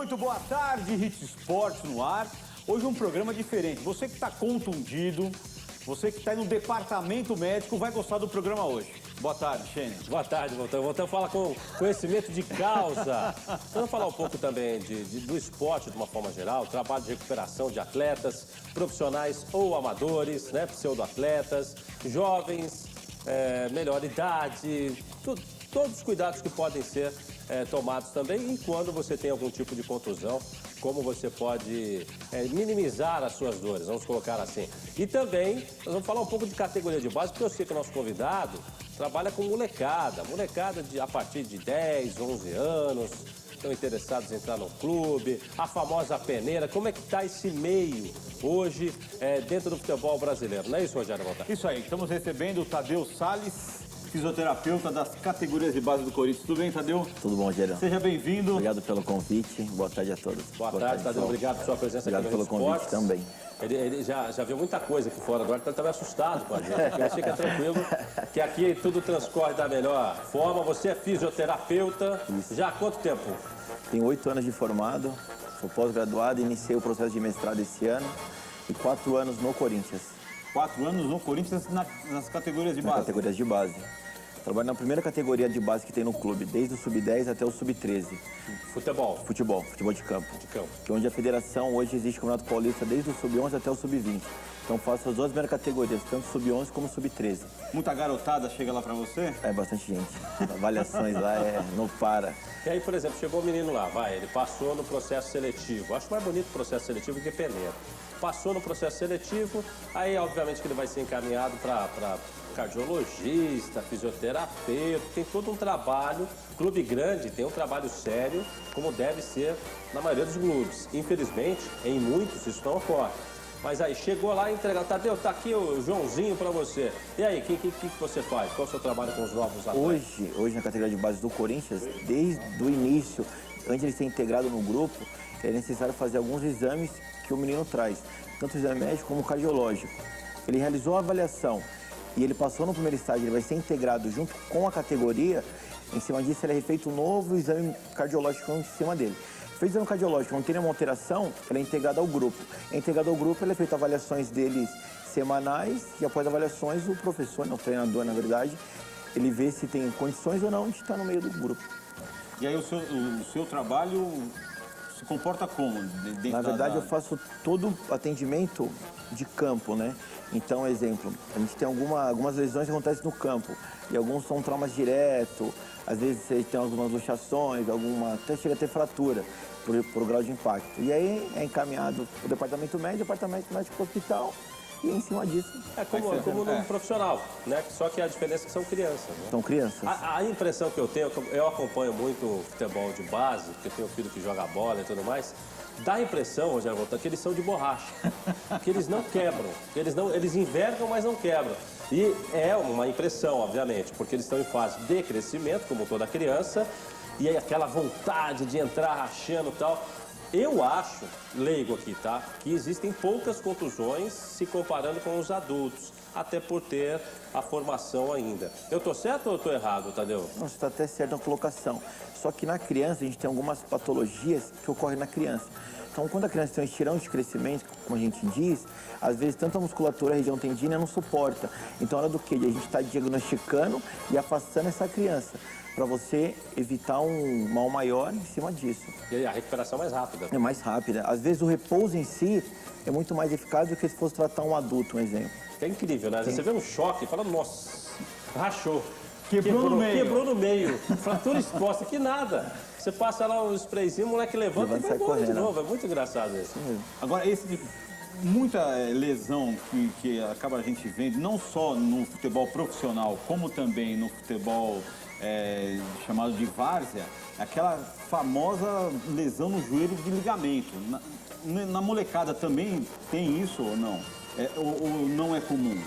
Muito boa tarde, Hits Esportes no ar. Hoje um programa diferente. Você que está contundido, você que está no departamento médico, vai gostar do programa hoje. Boa tarde, Xênia. Boa tarde, Voltão. Voltão fala com conhecimento de causa. Vamos falar um pouco também do esporte de uma forma geral, trabalho de recuperação de atletas, profissionais ou amadores, né, pseudo-atletas, jovens, melhor idade, todos os cuidados que podem ser tomados também. E quando você tem algum tipo de contusão, como você pode minimizar as suas dores, vamos colocar assim. E também, nós vamos falar um pouco de categoria de base, porque eu sei que o nosso convidado trabalha com molecada a partir de 10, 11 anos, estão interessados em entrar no clube, a famosa peneira. Como é que está esse meio hoje dentro do futebol brasileiro? Não é isso, Rogério Voltar? Isso aí, estamos recebendo o Tadeu Salles, fisioterapeuta das categorias de base do Corinthians. Tudo bem, Tadeu? Tudo bom, Gerão? Seja bem-vindo. Obrigado pelo convite. Boa tarde a todos. Boa tarde, Tadeu. Obrigado por sua presença aqui no Obrigado pelo convite também. Ele já viu muita coisa aqui fora do ar, então ele estava assustado com a gente. Mas fica tranquilo, que aqui tudo transcorre da melhor forma. Você é fisioterapeuta. Isso. Já há quanto tempo? Tenho 8 anos de formado, sou pós-graduado, iniciei o processo de mestrado esse ano e 4 anos no Corinthians. 4 anos no Corinthians nas categorias de base? Nas categorias de base. Trabalho na primeira categoria de base que tem no clube, desde o sub-10 até o sub-13. Futebol Futebol de campo. De campo. Que é onde a federação hoje existe o Campeonato Paulista desde o sub-11 até o sub-20. Então faço as duas primeiras categorias, tanto sub-11 como sub-13. Muita garotada chega lá pra você? É bastante gente. Avaliações lá não para. E aí, por exemplo, chegou o menino lá, ele passou no processo seletivo. Acho mais bonito o processo seletivo que peneira. Passou no processo seletivo, aí obviamente que ele vai ser encaminhado para cardiologista, fisioterapeuta, tem todo um trabalho. Clube grande tem um trabalho sério, como deve ser na maioria dos clubes. Infelizmente, em muitos isso não ocorre. Mas aí, chegou lá e entregou. Tadeu, tá aqui o Joãozinho para você. E aí, o que você faz? Qual é o seu trabalho com os novos atletas? Hoje, na categoria de base do Corinthians, desde o início, antes de ele ser integrado no grupo, é necessário fazer alguns exames que o menino traz, tanto o exame médico como o cardiológico. Ele realizou a avaliação e ele passou no primeiro estágio, ele vai ser integrado junto com a categoria. Em cima disso, ele é feito um novo exame cardiológico em cima dele. Fez o exame cardiológico, não tem nenhuma alteração, ele é integrado ao grupo. É integrado ao grupo, ele é feito avaliações deles semanais e após avaliações, o professor, o treinador, na verdade, ele vê se tem condições ou não de estar no meio do grupo. E aí o seu trabalho se comporta como? Na verdade, eu faço todo o atendimento de campo, né? Então, exemplo, a gente tem algumas lesões que acontecem no campo e alguns são traumas direto, às vezes você tem algumas luxações, até chega a ter fratura por grau de impacto. E aí é encaminhado o departamento médico para o hospital e em cima disso... É como no profissional, né? Só que a diferença é que são crianças. Né? São crianças. A impressão que eu tenho, eu acompanho muito futebol de base, porque eu tenho um filho que joga bola e tudo mais, dá a impressão, Rogério Volta, que eles são de borracha, que eles não quebram, eles envergam, mas não quebram. E é uma impressão, obviamente, porque eles estão em fase de crescimento, como toda criança, e aí aquela vontade de entrar rachando e tal. Eu acho, leigo aqui, tá, que existem poucas contusões se comparando com os adultos, até por ter a formação ainda. Eu tô certo ou eu tô errado, Tadeu? Não, você está até certo na colocação. Só que na criança a gente tem algumas patologias que ocorrem na criança. Então, quando a criança tem um estirão de crescimento, como a gente diz, às vezes tanto a musculatura, a região tendínea não suporta. Então, a hora do quê? De a gente está diagnosticando e afastando essa criança, para você evitar um mal maior em cima disso. E a recuperação é mais rápida. É mais rápida. Às vezes o repouso em si é muito mais eficaz do que se fosse tratar um adulto, um exemplo. É incrível, né? Você vê um choque e fala, nossa, rachou. Quebrou no meio. Fratura exposta, que nada. Você passa lá um sprayzinho, o moleque levanta e vai embora de novo. É muito engraçado isso. Agora, muita lesão que acaba a gente vendo, não só no futebol profissional, como também no futebol chamado de várzea, aquela famosa lesão no joelho de ligamento. Na molecada também tem isso ou não? Ou não é comum?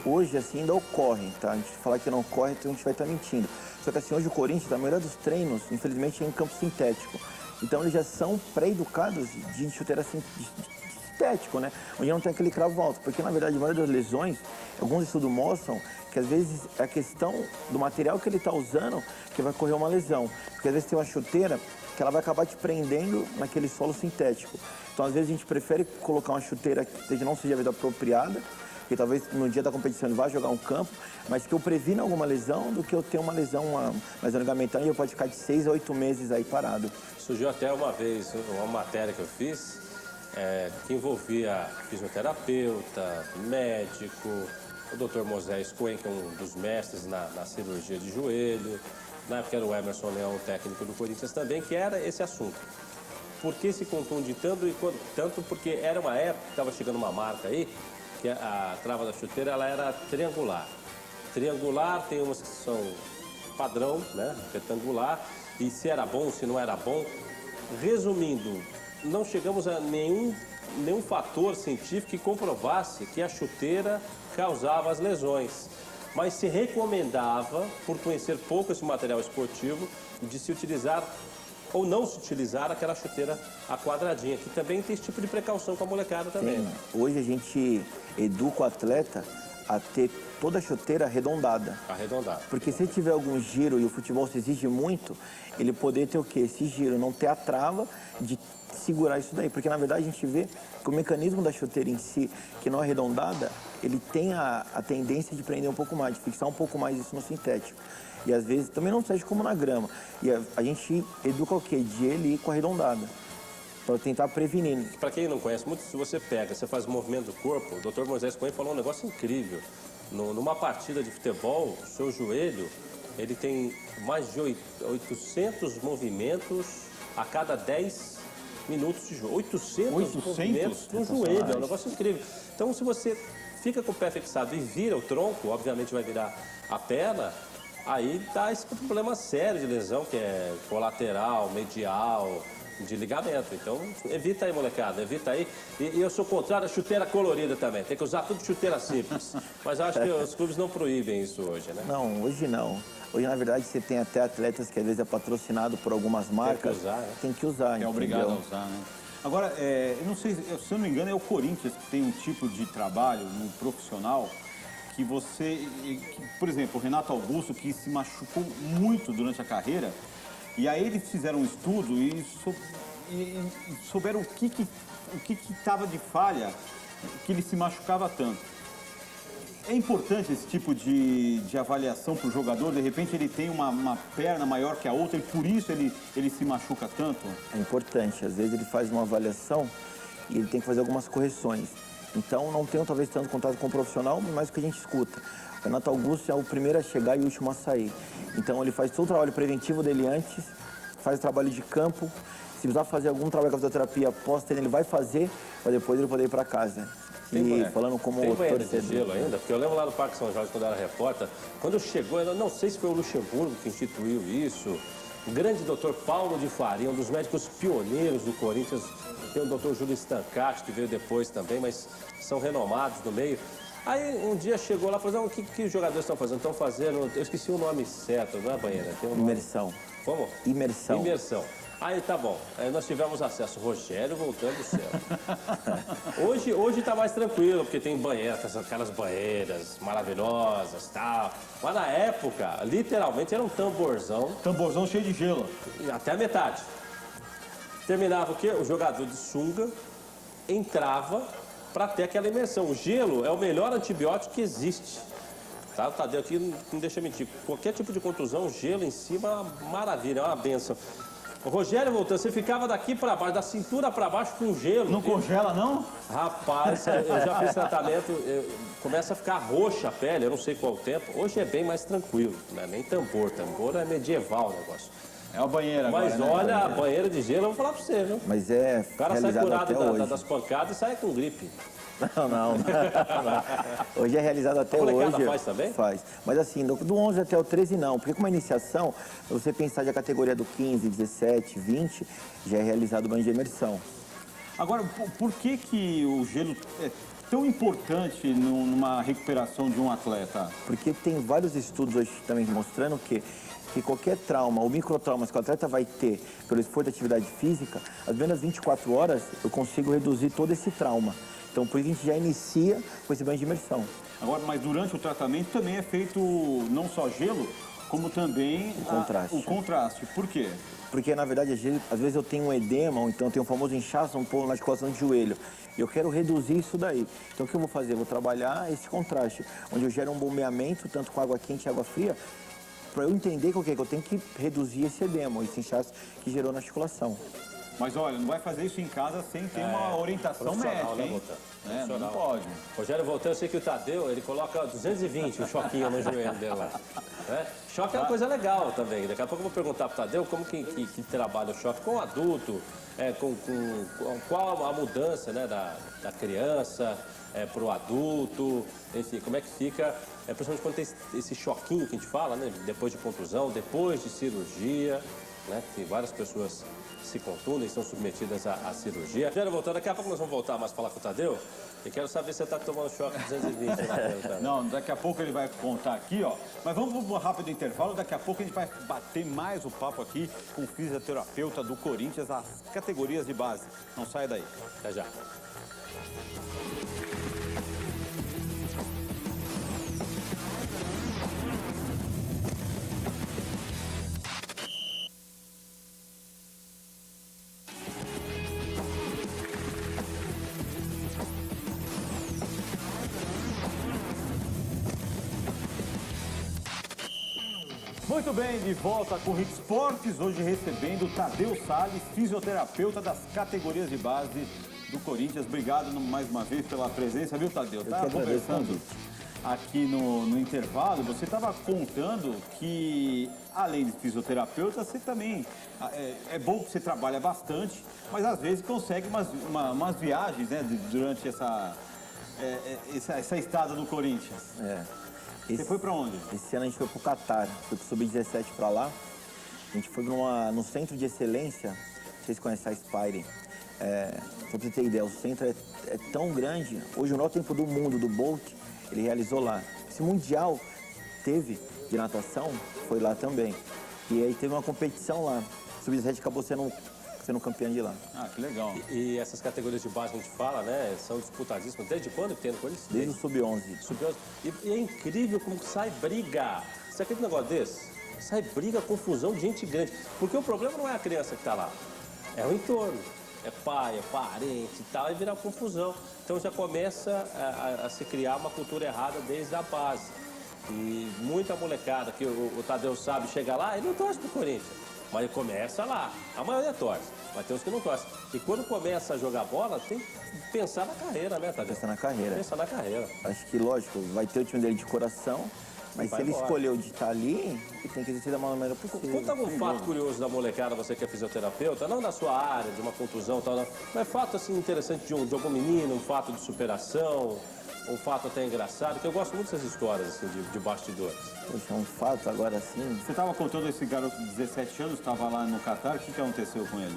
Hoje, assim, ainda ocorre, tá? A gente falar que não ocorre, então a gente vai estar mentindo. Só que, assim, hoje o Corinthians, a maioria dos treinos, infelizmente, é em campo sintético. Então, eles já são pré-educados de chuteira sintético, né? Onde não tem aquele cravo alto. Porque, na verdade, a maioria das lesões, alguns estudos mostram porque às vezes é a questão do material que ele está usando que vai correr uma lesão. Porque às vezes tem uma chuteira que ela vai acabar te prendendo naquele solo sintético. Então, às vezes, a gente prefere colocar uma chuteira que não seja a vida apropriada, que talvez no dia da competição ele vá jogar um campo, mas que eu previna alguma lesão do que eu ter uma lesão ligamentar e eu pode ficar de 6 a 8 meses aí parado. Surgiu até uma vez uma matéria que eu fiz que envolvia fisioterapeuta, médico, o Dr. Moisés Cohen, que é um dos mestres na cirurgia de joelho. Na época era o Emerson Leão, técnico do Corinthians também, que era esse assunto. Por que se contunde tanto? Tanto porque era uma época que estava chegando uma marca aí, que a trava da chuteira ela era triangular. Triangular tem umas que são padrão, né? Retangular, e se era bom, se não era bom. Resumindo, não chegamos a nenhum fator científico que comprovasse que a chuteira causava as lesões. Mas se recomendava, por conhecer pouco esse material esportivo, de se utilizar ou não se utilizar aquela chuteira a quadradinha, que também tem esse tipo de precaução com a molecada também. Sim. Hoje a gente educa o atleta a ter toda a chuteira arredondada. Arredondada. Porque se tiver algum giro, e o futebol se exige muito, ele poder ter o quê? Esse giro, não ter a trava de segurar isso daí. Porque, na verdade, a gente vê que o mecanismo da chuteira em si, que não é arredondada, ele tem a tendência de prender um pouco mais, de fixar um pouco mais isso no sintético. E, às vezes, também não seja como na grama. E a gente educa o quê? De ele ir com a arredondada, para tentar prevenir. Para quem não conhece muito, se você pega, você faz o movimento do corpo, o Dr. Moisés Cohen falou um negócio incrível. Numa partida de futebol, o seu joelho, ele tem mais de 800 movimentos a cada 10 minutos de jogo. 800 movimentos no joelho, é um negócio incrível. Então, se você fica com o pé fixado e vira o tronco, obviamente vai virar a perna, aí dá esse problema sério de lesão, que é colateral, medial, de ligamento. Então, evita aí, molecada, evita aí. E eu sou contrário à chuteira colorida também. Tem que usar tudo chuteira simples. Mas eu acho que os clubes não proíbem isso hoje, né? Não, hoje não. Hoje, na verdade, você tem até atletas que às vezes é patrocinado por algumas marcas. Tem que usar, né? Tem que usar, É obrigado a usar, né? Agora, eu não sei, se eu não me engano, é o Corinthians que tem um tipo de trabalho no profissional que por exemplo, o Renato Augusto, que se machucou muito durante a carreira, e aí eles fizeram um estudo e souberam o que estava de falha, que ele se machucava tanto. É importante esse tipo de avaliação para o jogador? De repente ele tem uma perna maior que a outra e por isso ele se machuca tanto? É importante. Às vezes ele faz uma avaliação e ele tem que fazer algumas correções. Então não tenho talvez tanto contato com o profissional, mas o que a gente escuta. O Renato Augusto é o primeiro a chegar e o último a sair. Então ele faz todo o trabalho preventivo dele antes, faz o trabalho de campo. Se precisar fazer algum trabalho com a fisioterapia pós-treino, ele vai fazer, para depois ele poder ir para casa. E falando como tem banheiro de torcedor. gelo ainda? Porque eu lembro lá no Parque São Jorge, quando eu era repórter, quando chegou, eu não sei se foi o Luxemburgo que instituiu isso, o grande doutor Paulo de Faria, um dos médicos pioneiros do Corinthians, tem o doutor Júlio Stancati, que veio depois também, mas são renomados no meio. Aí um dia chegou lá e falou, o que os jogadores estão fazendo? Estão fazendo, eu esqueci o nome certo, não é banheira? Tem um nome. Imersão. Como? Imersão. Imersão. Aí tá bom, aí nós tivemos acesso, Rogério voltando do céu. Hoje tá mais tranquilo, porque tem banheiras, aquelas banheiras maravilhosas e tal. Mas na época, literalmente era um tamborzão. Tamborzão cheio de gelo. Até a metade. Terminava o quê? O jogador de sunga entrava para ter aquela imersão. O gelo é o melhor antibiótico que existe. Tá? O Tadeu aqui não deixa mentir. Qualquer tipo de contusão, gelo em cima é uma maravilha, é uma benção. O Rogério voltando, você ficava daqui para baixo, da cintura para baixo com gelo. Não congela, não? Rapaz, eu já fiz tratamento, começa a ficar roxa a pele, eu não sei qual o tempo. Hoje é bem mais tranquilo, né? Nem tambor é medieval o negócio. É a banheira agora, Mas né? olha, a banheira de gelo, eu vou falar para você, viu? Mas é O cara sai realizado curado até hoje. das pancadas e sai com gripe. Não. Hoje é realizado até A molecada hoje. faz também? Faz. Mas assim, do 11 até o 13 não. Porque como a iniciação, você pensar de a categoria do 15, 17, 20, já é realizado o banho de imersão. Agora, por que o gelo é tão importante numa recuperação de um atleta? Porque tem vários estudos hoje também mostrando que qualquer trauma ou microtraumas que o atleta vai ter pelo esforço de atividade física, as primeiras 24 horas eu consigo reduzir todo esse trauma. Então, por isso a gente já inicia com esse banho de imersão. Agora, mas durante o tratamento também é feito não só gelo, como também contraste. o contraste. Por quê? Porque, na verdade, às vezes eu tenho um edema, ou então eu tenho um famoso inchaço um pouco na articulação do joelho. E eu quero reduzir isso daí. Então, o que eu vou fazer? Eu vou trabalhar esse contraste, onde eu gero um bombeamento, tanto com água quente e água fria, para eu entender que eu tenho que reduzir esse edema, esse inchaço que gerou na articulação. Mas olha, não vai fazer isso em casa sem ter uma orientação médica, hein? Não pode. Rogério Voltan, eu sei que o Tadeu, ele coloca 220 o choquinho no joelho dele lá. Choque é uma coisa legal também. Daqui a pouco eu vou perguntar pro Tadeu como que trabalha o choque com o adulto, qual a mudança, né, da criança pro adulto, enfim, como é que fica, principalmente quando tem esse choquinho que a gente fala, né, depois de contusão, depois de cirurgia, né, tem várias pessoas se contundem, são submetidas à cirurgia. Rogério Voltan, daqui a pouco nós vamos voltar mais para falar com o Tadeu. Eu quero saber se você está tomando choque 220 na tela. Não, daqui a pouco ele vai contar aqui, ó. Mas vamos para um rápido intervalo. Daqui a pouco a gente vai bater mais o papo aqui com o fisioterapeuta do Corinthians, as categorias de base. Não saia daí. Até já. Muito bem, de volta com o Hit Esportes, hoje recebendo o Tadeu Salles, fisioterapeuta das categorias de base do Corinthians. Obrigado mais uma vez pela presença, viu, Tadeu? Estava conversando aqui no intervalo, você estava contando que, além de fisioterapeuta, você também, é bom que você trabalha bastante, mas às vezes consegue umas viagens, né, durante essa estada do Corinthians. Você foi para onde? Esse ano a gente foi para o Catar, foi para o Sub-17 para lá. A gente foi no Centro de Excelência, vocês conhecem a Spire. Para você ter ideia, o centro é tão grande, hoje o maior tempo do mundo, do Bolt, ele realizou lá. Esse Mundial teve de natação, foi lá também. E aí teve uma competição lá, o Sub-17 acabou sendo campeão de lá. Ah, que legal. E essas categorias de base que a gente fala, né, são disputadíssimas. Desde quando que tem no Corinthians? Desde o Sub-11. Sub-11. E é incrível como sai briga. Você acredita num negócio desse? Sai briga, confusão de gente grande. Porque o problema não é a criança que está lá, é o entorno. É pai, é parente e tal, e vira confusão. Então já começa a se criar uma cultura errada desde a base. E muita molecada, que o Tadeu sabe, chega lá, ele não torce pro Corinthians. Mas ele começa lá, a maioria torce, mas tem uns que não torcem. E quando começa a jogar bola, tem que pensar na carreira, né, Tadeu? Pensar na carreira. Pensar na carreira. Acho que, lógico, vai ter o time dele de coração, mas se ele escolheu de estar ali, ele tem que exercer da maior maneira possível. Conta algum fato curioso da molecada, você que é fisioterapeuta, não da sua área, de uma contusão e tal, não. Mas fato assim interessante de algum menino, um fato de superação, um fato até engraçado, que eu gosto muito dessas histórias assim, de bastidores. Poxa, um fato agora assim. Você estava contando esse garoto de 17 anos, estava lá no Catar, o que aconteceu com ele?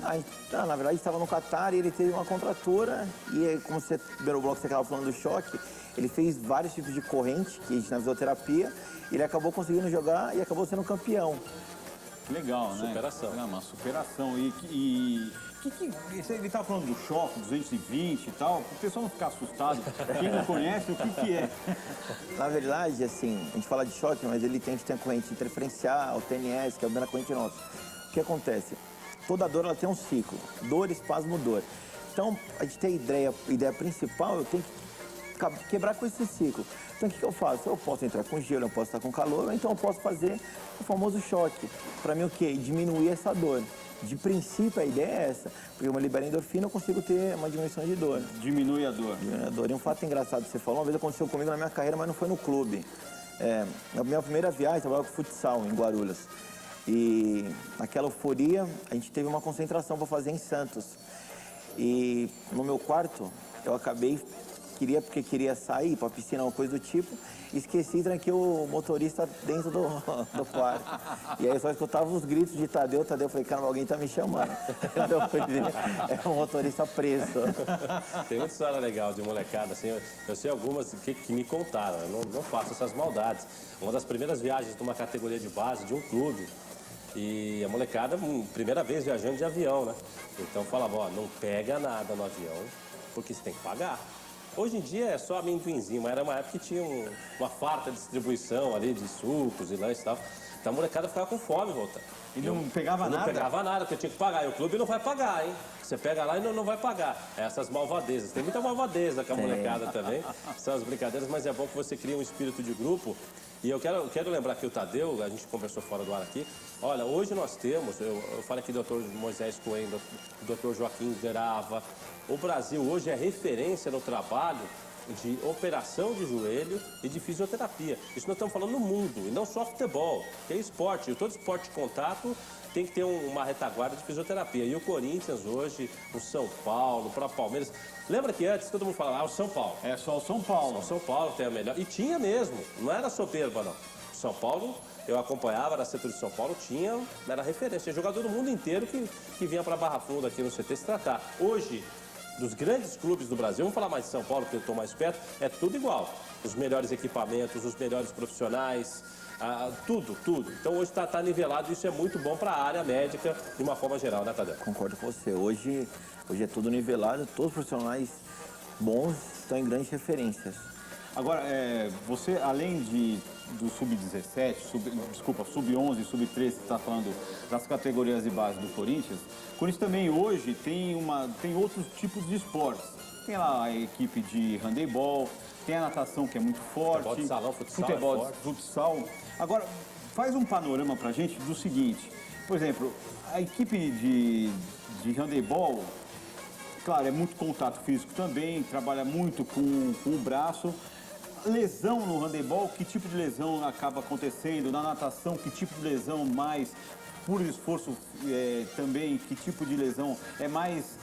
Na verdade, estava no Catar e ele teve uma contratura. E como você, no primeiro bloco, você estava falando do choque, ele fez vários tipos de corrente, que a gente na fisioterapia, ele acabou conseguindo jogar e acabou sendo campeão. Legal, né? Superação. É uma superação. Ele estava falando do choque, 220 e tal, para o pessoal não ficar assustado. Quem não conhece, o que é? Na verdade, assim, a gente fala de choque, mas ele tem a corrente interferencial, TNS, que é o da corrente nossa. O que acontece? Toda dor ela tem um ciclo, dor, espasmo, dor. Então, a gente tem a ideia principal, eu tenho que quebrar com esse ciclo. Então, o que eu faço? Eu posso entrar com gelo, eu posso estar com calor, ou então eu posso fazer o famoso choque. Para mim, o quê? Diminuir essa dor. De princípio, a ideia é essa. Porque eu libero endorfina, eu consigo ter uma diminuição de dor. Diminui a dor. Diminui a dor. E um fato engraçado que você falou, uma vez aconteceu comigo na minha carreira, mas não foi no clube. Na minha primeira viagem, eu trabalhava com futsal em Guarulhos. E naquela euforia, a gente teve uma concentração para fazer em Santos. E no meu quarto, eu acabei, porque queria sair para a piscina, uma coisa do tipo, esqueci e tranquei o motorista dentro do quarto. E aí eu só escutava os gritos de Tadeu, eu falei, cara, alguém tá me chamando. Eu fui ver, é um motorista preso. Tem muita história legal de molecada, assim, eu sei algumas que me contaram, eu não faço essas maldades. Uma das primeiras viagens de uma categoria de base, de um clube, e a molecada, primeira vez viajando de avião, né? Então falava, ó, não pega nada no avião, porque você tem que pagar. Hoje em dia é só amendoinzinho, mas era uma época que tinha uma farta distribuição ali de sucos e lanches e tal. Então a molecada ficava com fome, volta. E não pegava nada? Não pegava nada, porque tinha que pagar. E o clube não vai pagar, hein? Você pega lá e não vai pagar. Essas malvadezas. Tem muita malvadeza com a molecada também. São as brincadeiras, mas é bom que você crie um espírito de grupo. E eu quero lembrar que o Tadeu, a gente conversou fora do ar aqui. Olha, hoje nós temos, eu falei aqui do Dr. Moisés Coelho, do Dr. Joaquim Grava. O Brasil hoje é referência no trabalho de operação de joelho e de fisioterapia. Isso nós estamos falando no mundo, e não só futebol, que é esporte. Todo esporte de contato tem que ter uma retaguarda de fisioterapia. E o Corinthians hoje, o São Paulo, o próprio Palmeiras. Lembra que antes todo mundo falava, o São Paulo. É só o São Paulo. Só o São Paulo tem a melhor. E tinha mesmo, não era soberba, não. O São Paulo, eu acompanhava, era setor de São Paulo, era referência. Tinha jogador do mundo inteiro que vinha para Barra Funda aqui no CT se tratar. Hoje, dos grandes clubes do Brasil, vamos falar mais de São Paulo, porque eu estou mais perto, é tudo igual. Os melhores equipamentos, os melhores profissionais, tudo. Então hoje está nivelado e isso é muito bom para a área médica de uma forma geral, né, Tadeu? Concordo com você. Hoje é tudo nivelado, todos os profissionais bons estão em grandes referências. Agora, você, além do Sub-17, Sub-11 e Sub-13, você está falando das categorias de base do Corinthians, o Corinthians também hoje tem outros tipos de esportes. Tem lá a equipe de handebol, tem a natação que é muito forte. Futebol de salão, futsal futebol é forte. futsal. Agora, faz um panorama pra gente do seguinte, por exemplo, a equipe de handebol, claro, é muito contato físico também, trabalha muito com o braço. Lesão no handebol, que tipo de lesão acaba acontecendo? Na natação, que tipo de lesão mais por esforço também? Que tipo de lesão é mais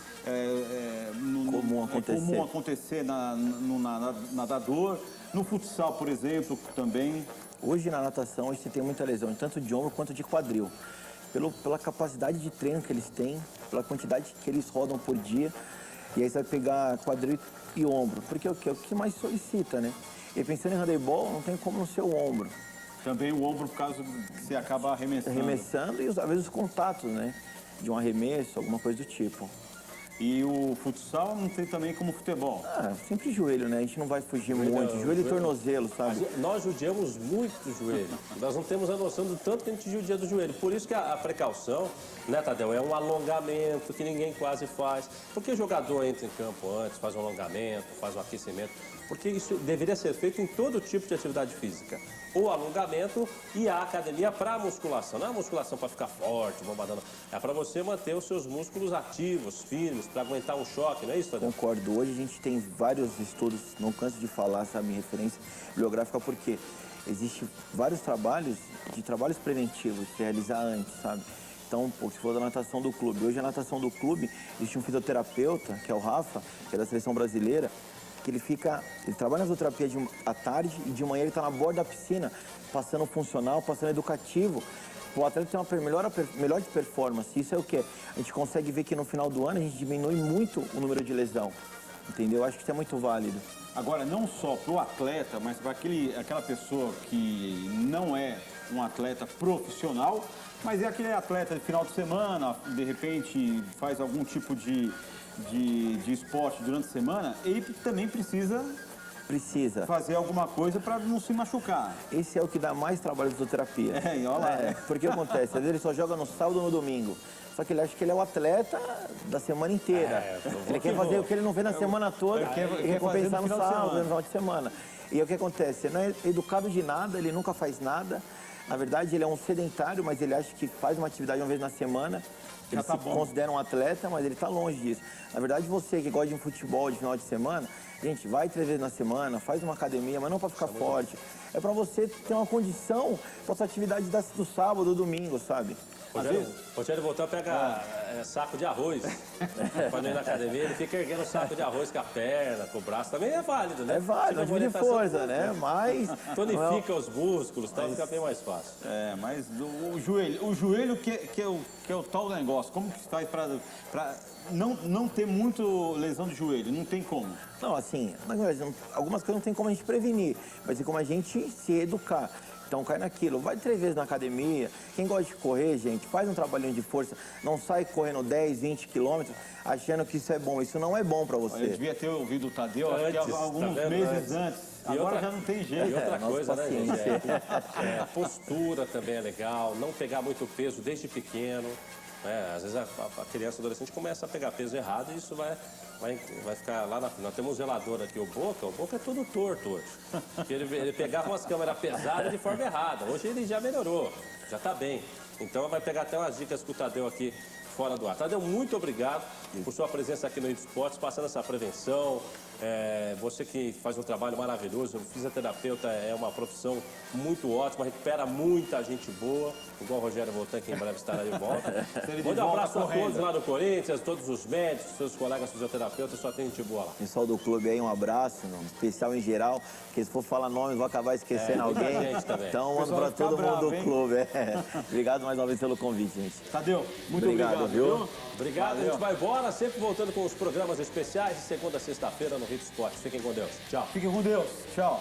comum acontecer no nadador? No futsal, por exemplo, também? Hoje na natação você tem muita lesão, tanto de ombro quanto de quadril. Pela capacidade de treino que eles têm, pela quantidade que eles rodam por dia. E aí você vai pegar quadril e ombro, porque é o que mais solicita, né? E pensando em handebol, não tem como não ser o ombro. Também o ombro, por causa que você acaba arremessando. Arremessando e, às vezes, os contatos, né? De um arremesso, alguma coisa do tipo. E o futsal não tem também como futebol? Sempre joelho, né? A gente não vai fugir muito. Joelho e tornozelo, sabe? Nós judiamos muito do joelho. Nós não temos a noção do tanto que a gente judia do joelho. Por isso que a precaução, né, Tadeu, é um alongamento que ninguém quase faz. Porque o jogador entra em campo antes, faz um alongamento, faz um aquecimento. Porque isso deveria ser feito em todo tipo de atividade física. O alongamento e a academia para musculação. Não é a musculação para ficar forte, bombadão. É para você manter os seus músculos ativos, firmes, para aguentar um choque, não é isso, Tadeu? Concordo. Hoje a gente tem vários estudos, não canso de falar, sabe, em referência bibliográfica, porque existem vários trabalhos preventivos, de realizar antes, sabe? Então, se for da natação do clube, hoje a natação do clube, existe um fisioterapeuta, que é o Rafa, que é da seleção brasileira, que ele trabalha na fisioterapia à tarde e de manhã ele está na borda da piscina, passando funcional, passando educativo. O atleta tem uma melhor de performance. Isso é o quê? A gente consegue ver que no final do ano a gente diminui muito o número de lesão. Entendeu? Eu acho que isso é muito válido. Agora, não só para o atleta, mas para aquela pessoa que não é um atleta profissional, mas é aquele atleta de final de semana, de repente faz algum tipo de esporte durante a semana, ele também precisa fazer alguma coisa para não se machucar. Esse é o que dá mais trabalho de fisioterapia. Olha lá. Porque acontece, às vezes ele só joga no sábado ou no domingo. Só que ele acha que ele é o atleta da semana inteira. Ele quer fazer o que ele não fez na semana toda, ele quer compensar no sábado, no final de semana. E o que acontece? Ele não é educado de nada, ele nunca faz nada. Na verdade, ele é um sedentário, mas ele acha que faz uma atividade uma vez na semana. Ele se considera um atleta, mas ele está longe disso. Na verdade, você que gosta de um futebol de final de semana, gente, vai 3 vezes na semana, faz uma academia, mas não para ficar forte. É para você ter uma condição para essa atividade do sábado ou domingo, sabe? Rogério voltou a pegar saco de arroz. Quando ir na academia, ele fica erguendo o saco de arroz com a perna, com o braço. Também é válido, né? É válido, é de força, né? Mas... tonifica os músculos, tal, fica bem mais fácil. Mas o joelho que é o tal negócio. Como que se faz para não ter muito lesão de joelho? Não tem como. Não, assim, na verdade, algumas coisas não tem como a gente prevenir, mas tem como a gente se educar. Então cai naquilo, vai 3 vezes na academia. Quem gosta de correr, gente, faz um trabalhinho de força. Não sai correndo 10, 20 quilômetros achando que isso é bom. Isso não é bom pra você. Eu devia ter ouvido o Tadeu, acho que Antes, alguns tá vendo? meses antes. E Agora outra- já não tem E jeito. outra nossa coisa, né, gente? paciência. Postura também é legal, não pegar muito peso desde pequeno. Né? Às vezes a criança, adolescente começa a pegar peso errado e isso vai ficar lá na frente. Nós temos um zelador aqui, o Boca é todo torto hoje. Porque ele pegava umas câmeras pesadas de forma errada. Hoje ele já melhorou, já está bem. Então vai pegar até umas dicas com o Tadeu aqui fora do ar. Tadeu, muito obrigado por sua presença aqui no Rede Esportes, passando essa prevenção. Você que faz um trabalho maravilhoso, o fisioterapeuta é uma profissão muito ótima, recupera muita gente boa, igual o Rogério Voltan, que em breve estará de volta. Mande um abraço a todos lá no Corinthians, todos os médicos, seus colegas fisioterapeutas, só tem gente boa lá. Pessoal do clube aí, um abraço, um especial em geral, porque se for falar nomes, vou acabar esquecendo muita alguém. gente também. Então, mando Pessoal pra vai ficar todo mundo bravo, do hein? clube. Obrigado mais uma vez pelo convite, gente. Tadeu, muito obrigado, viu? Obrigado, a gente vai embora, sempre voltando com os programas especiais de segunda a sexta-feira no Rede Esportes. Fiquem com Deus. Tchau. Fiquem com Deus. Tchau.